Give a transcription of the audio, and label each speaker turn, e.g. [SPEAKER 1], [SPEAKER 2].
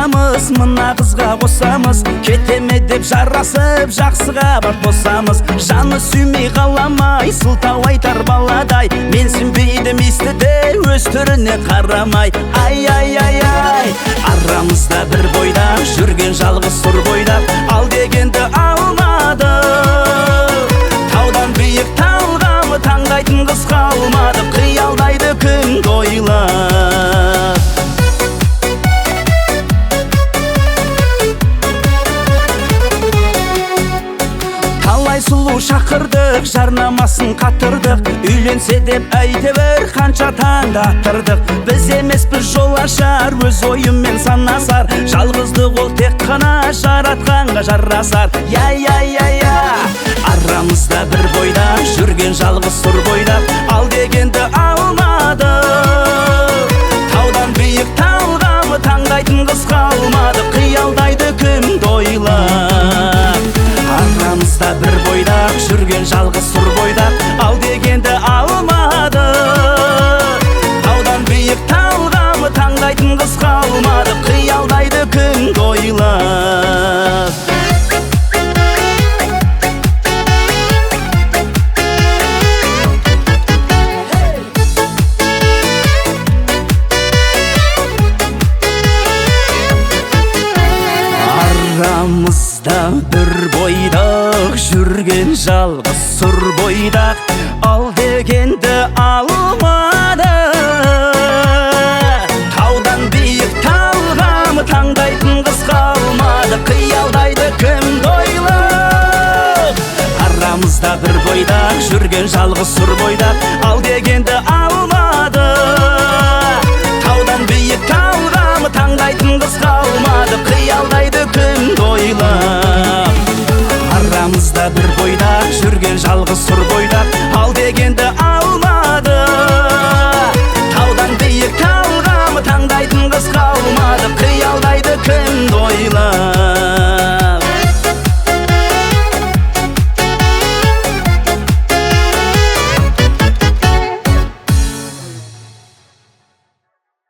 [SPEAKER 1] қосамыз, мына қызға қосамыз, кетеме деп жарасып жақсыға бар қосамыз. Жаны сүймей қаламай, сылтау айтар баладай, менсінбейді естіде өз түріне қарамай. Ай, ай, ай, ай, арамызда бір бойдақ жүрген жалғыз сұр бойдақ, ал дегенді алмады. Таудан биік талғамы таңдайтын қыз қалмады, қиялдайды күн ойлап. Талай сұлу шақырдық, жарнамасын қатырдық, үйленсе деп әйтеуір қанша таңдаттырдық. Біз емеспіз жол ашар, өз ойымен санасар, жалғыздық ол тек қана жаратқанға жарасар. Яй, яй, яй, яй, арамызда бір бойдақ жүрген жалғыз сұр бойдақ, ал дегенді алмады. Таудан биік талғамы таңдайтын қыз қалмады, қиялдайды күн ойлап. Арамызда бір бойдақ жүрген жалғыз сұр бойдақ, ал дегенді алмады. Таудан биік талғамы таңдайтын қыз қалмады, қиялдайды күн ойлап. Арамызда бір бойдақ жүрген жалғыз сұр бойдақ, ал дегенді алмады. Таудан биік талғамы таңдайтын қыз қалмады, қиялдайды күн ойлап. Арамызда бір бойдақ жүрген жалғыз сұр бойдақ, ал дегенді алмады. Таудан биік талғамы таңдайтын қыз қалмады, қиялдайды күн ойлап. Арамызда бір бойдақ жүрген жалғыз сұр бойдақ, ал дегенді